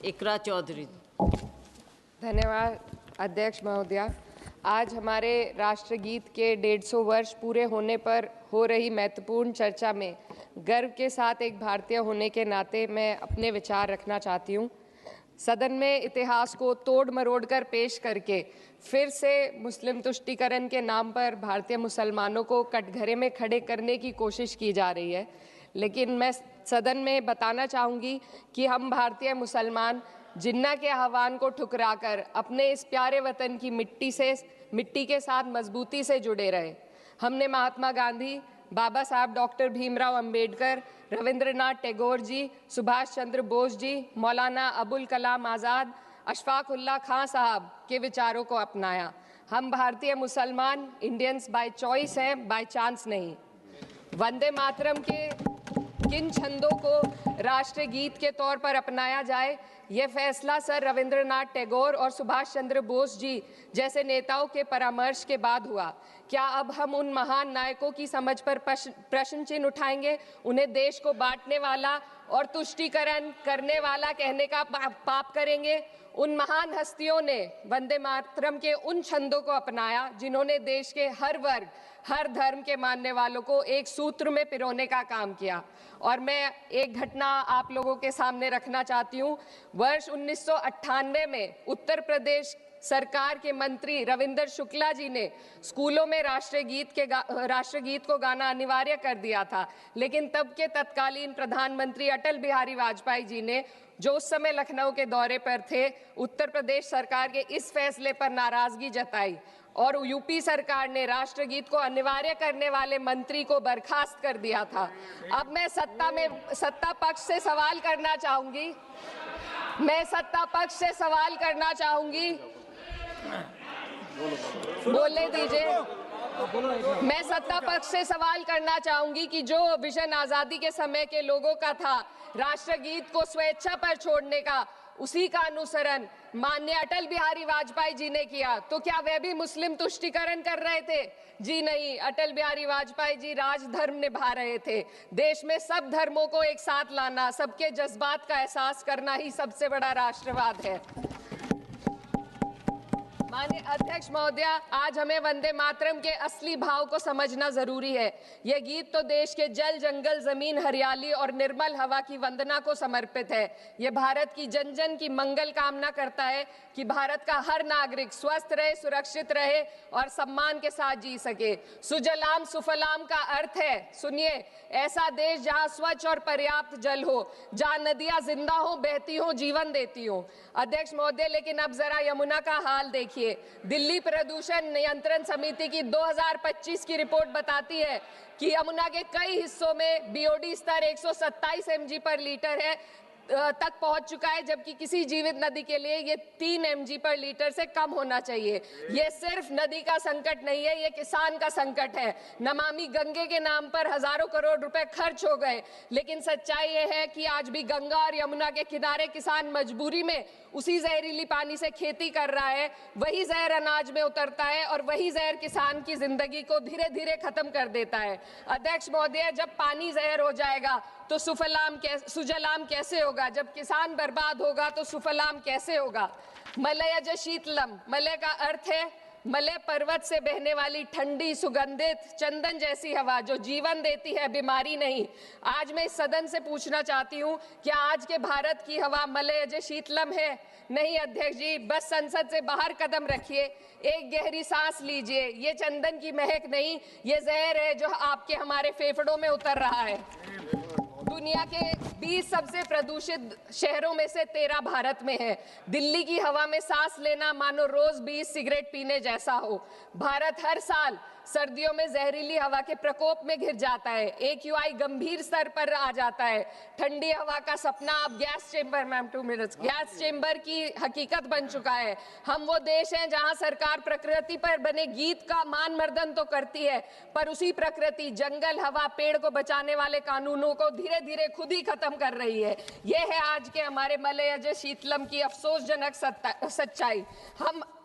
इकरा चौधरी। धन्यवाद अध्यक्ष महोदया। आज हमारे राष्ट्रगीत के 150 वर्ष पूरे होने पर हो रही महत्वपूर्ण चर्चा में गर्व के साथ एक भारतीय होने के नाते मैं अपने विचार रखना चाहती हूँ। सदन में इतिहास को तोड़ मरोड़ कर पेश करके फिर से मुस्लिम तुष्टीकरण के नाम पर भारतीय मुसलमानों को कटघरे में खड़े करने की कोशिश की जा रही है। लेकिन मैं सदन में बताना चाहूँगी कि हम भारतीय मुसलमान जिन्ना के आह्वान को ठुकराकर अपने इस प्यारे वतन की मिट्टी के साथ मजबूती से जुड़े रहे। हमने महात्मा गांधी, बाबा साहब डॉक्टर भीमराव अंबेडकर, रविंद्रनाथ टैगोर जी, सुभाष चंद्र बोस जी, मौलाना अबुल कलाम आज़ाद, अशफाक उल्लाह खां साहब के विचारों को अपनाया। हम भारतीय मुसलमान इंडियंस बाय चॉइस हैं, बाय चांस नहीं। वंदे मातरम के किन छंदों को राष्ट्रगीत के तौर पर अपनाया जाए, ये फैसला सर रविंद्रनाथ टैगोर और सुभाष चंद्र बोस जी जैसे नेताओं के परामर्श के बाद हुआ। क्या अब हम उन महान नायकों की समझ पर प्रश्न चिन्ह उठाएंगे? उन्हें देश को बांटने वाला और तुष्टीकरण करने वाला कहने का पाप करेंगे? उन महान हस्तियों ने वंदे मातरम के उन छंदों को अपनाया जिन्होंने देश के हर वर्ग, हर धर्म के मानने वालों को एक सूत्र में पिरोने का काम किया। और मैं एक घटना आप लोगों के सामने रखना चाहती हूँ। वर्ष 1998 में उत्तर प्रदेश सरकार के मंत्री रविंदर शुक्ला जी ने स्कूलों में राष्ट्रगीत को गाना अनिवार्य कर दिया था। लेकिन तब के तत्कालीन प्रधानमंत्री अटल बिहारी वाजपेयी जी ने, जो उस समय लखनऊ के दौरे पर थे, उत्तर प्रदेश सरकार के इस फैसले पर नाराजगी जताई और यूपी सरकार ने राष्ट्रगीत को अनिवार्य करने वाले मंत्री को बर्खास्त कर दिया था। अब मैं सत्ता पक्ष से सवाल करना चाहूंगी, बोलने दीजिए। मैं सत्ता पक्ष से सवाल करना चाहूंगी कि जो विजन आजादी के समय के लोगों का था राष्ट्रगीत को स्वेच्छा पर छोड़ने का, उसी का अनुसरण माननीय अटल बिहारी वाजपेयी जी ने किया, तो क्या वे भी मुस्लिम तुष्टीकरण कर रहे थे? जी नहीं, अटल बिहारी वाजपेयी जी राजधर्म निभा रहे थे। देश में सब धर्मों को एक साथ लाना, सबके जज्बात का एहसास करना ही सबसे बड़ा राष्ट्रवाद है। माननीय अध्यक्ष महोदया, आज हमें वंदे मातरम के असली भाव को समझना जरूरी है। यह गीत तो देश के जल, जंगल, जमीन, हरियाली और निर्मल हवा की वंदना को समर्पित है। यह भारत की जन जन की मंगल कामना करता है कि भारत का हर नागरिक स्वस्थ रहे, सुरक्षित रहे और सम्मान के साथ जी सके। सुजलाम सुफलाम का अर्थ है, सुनिए, ऐसा देश जहां स्वच्छ और पर्याप्त जल हो, जहां नदियां जिंदा हो, बहती हो, जीवन देती हो। अध्यक्ष महोदय, लेकिन अब जरा यमुना का हाल देखिए। दिल्ली प्रदूषण नियंत्रण समिति की 2025 की रिपोर्ट बताती है कि यमुना के कई हिस्सों में बीओडी स्तर 127 mg पर लीटर है तक पहुंच चुका है, जबकि किसी जीवित नदी के लिए ये 3 mg पर लीटर से कम होना चाहिए। ये सिर्फ नदी का संकट नहीं है, ये किसान का संकट है। नमामि गंगे के नाम पर हजारों करोड़ रुपए खर्च हो गए, लेकिन सच्चाई ये है कि आज भी गंगा और यमुना के किनारे किसान मजबूरी में उसी जहरीली पानी से खेती कर रहा है। वही जहर अनाज में उतरता है और वही जहर किसान की जिंदगी को धीरे धीरे खत्म कर देता है। अध्यक्ष महोदय, जब पानी जहर हो जाएगा तो सुजलाम कैसे होगा? जब किसान बर्बाद होगा तो सुफलाम कैसे होगा? मलयज शीतलम, मलय का अर्थ है मलय पर्वत से बहने वाली ठंडी, सुगंधित, चंदन जैसी हवा जो जीवन देती है, बीमारी नहीं। आज मैं इस सदन से पूछना चाहती हूँ, क्या आज के भारत की हवा मलयज शीतलम है? नहीं अध्यक्ष जी, बस संसद से बाहर कदम रखिए, एक गहरी सांस लीजिए। ये चंदन की महक नहीं, ये जहर है जो आपके हमारे फेफड़ों में उतर रहा है। दुनिया के 20 सबसे प्रदूषित शहरों में से 13 भारत में है। दिल्ली की हवा में सांस लेना मानो रोज 20 सिगरेट पीने जैसा हो। भारत हर साल सर्दियों में जहरीली हवा के प्रकोप में घिर जाता है। AQI गंभीर स्तर पर आ जाता है। ठंडी हवा का सपना अब गैस चेंबर की हकीकत बन चुका है। हम वो देश हैं जहां सरकार प्रकृति पर बने गीत का मान मर्दन तो करती है, पर उसी प्रकृति, जंगल, हवा, पेड़ को बचाने वाले कानूनों को धीरे धीरे खुद ही खत्म कर रही है। ये है आज के हमारे मलयज शीतलम की अफसोसजनक सच्चाई।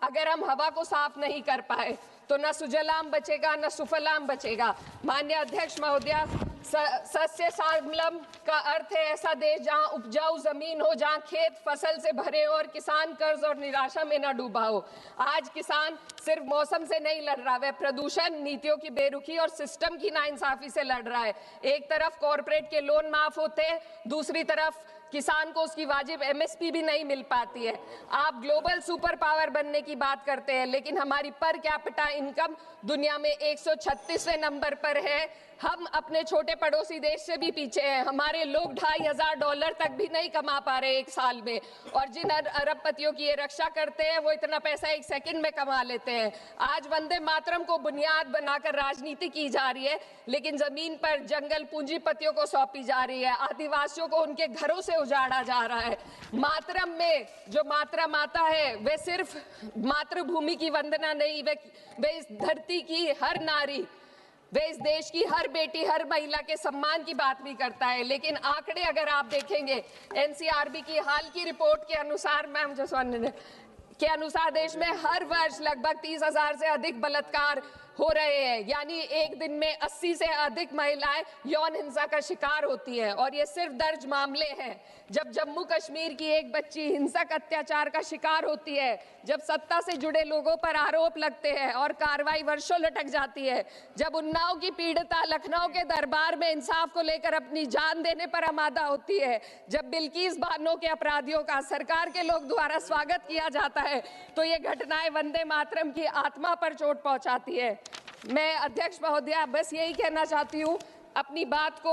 अगर हम हवा को साफ नहीं कर पाए तो न सुजलाम बचेगा, न सुफलाम बचेगा। माननीय अध्यक्ष महोदया, सस्य श्यामलम का अर्थ है ऐसा देश जहां उपजाऊ जमीन हो, जहां खेत फसल से भरे हो और किसान कर्ज और निराशा में न डूबा हो। आज किसान सिर्फ मौसम से नहीं लड़ रहा, वह प्रदूषण, नीतियों की बेरुखी और सिस्टम की नाइंसाफी से लड़ रहा है। एक तरफ कॉरपोरेट के लोन माफ होते हैं, दूसरी तरफ किसान को उसकी वाजिब एमएसपी भी नहीं मिल पाती है। आप ग्लोबल सुपर पावर बनने की बात करते हैं, लेकिन हमारी पर कैपिटा इनकम दुनिया में 136वें नंबर पर है। हम अपने छोटे पड़ोसी देश से भी पीछे हैं। हमारे लोग $2,500 तक भी नहीं कमा पा रहे एक साल में, और जिन अरबपतियों की ये रक्षा करते हैं वो इतना पैसा एक सेकंड में कमा लेते हैं। आज वंदे मातरम को बुनियाद बनाकर राजनीति की जा रही है, लेकिन जमीन पर जंगल पूंजीपतियों को सौंपी जा रही है, आदिवासियों को उनके घरों से उजाड़ा जा रहा है। मातरम में जो मात्रा माता है वे सिर्फ मातृभूमि की वंदना नहीं, वे इस धरती की हर नारी, वे इस देश की हर बेटी, हर महिला के सम्मान की बात भी करता है। लेकिन आंकड़े अगर आप देखेंगे, एनसीआरबी की हाल की रिपोर्ट के अनुसार, मैम जसवंत के अनुसार देश में हर वर्ष लगभग 30,000 से अधिक बलात्कार हो रहे हैं, यानी एक दिन में 80 से अधिक महिलाएं यौन हिंसा का शिकार होती हैं, और ये सिर्फ दर्ज मामले हैं। जब जम्मू कश्मीर की एक बच्ची हिंसक अत्याचार का शिकार होती है, जब सत्ता से जुड़े लोगों पर आरोप लगते हैं और कार्रवाई वर्षों लटक जाती है, जब उन्नाव की पीड़िता लखनऊ के दरबार में इंसाफ को लेकर अपनी जान देने पर आमादा होती है, जब बिल्किस बानो के अपराधियों का सरकार के लोग द्वारा स्वागत किया जाता है, तो ये घटनाएं वंदे मातरम की आत्मा पर चोट पहुंचाती है। मैं अध्यक्ष महोदया बस यही कहना चाहती हूँ अपनी बात को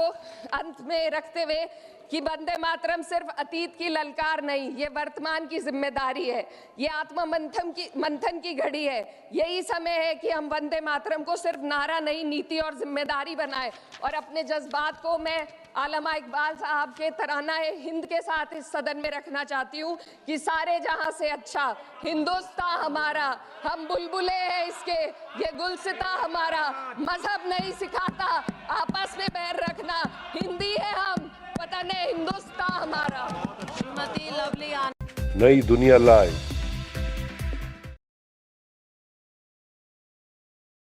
अंत में रखते हुए कि वंदे मातरम सिर्फ अतीत की ललकार नहीं, ये वर्तमान की जिम्मेदारी है, ये आत्मा मंथन की घड़ी है। यही समय है कि हम वंदे मातरम को सिर्फ नारा नहीं, नीति और जिम्मेदारी बनाएं। और अपने जज्बात को मैं आलमा इकबाल साहब के तराना-ए-हिंद के साथ इस सदन में रखना चाहती हूँ कि सारे जहां से अच्छा हिंदुस्तान हमारा, हम बुलबुले हैं इसके, ये गुलसिता हमारा, मजहब नहीं सिखाता आपस में बैर रखना, हिंदी है हम, वतन है हिंदुस्तान हमारा। श्रीमती लवली नई दुनिया लाइव।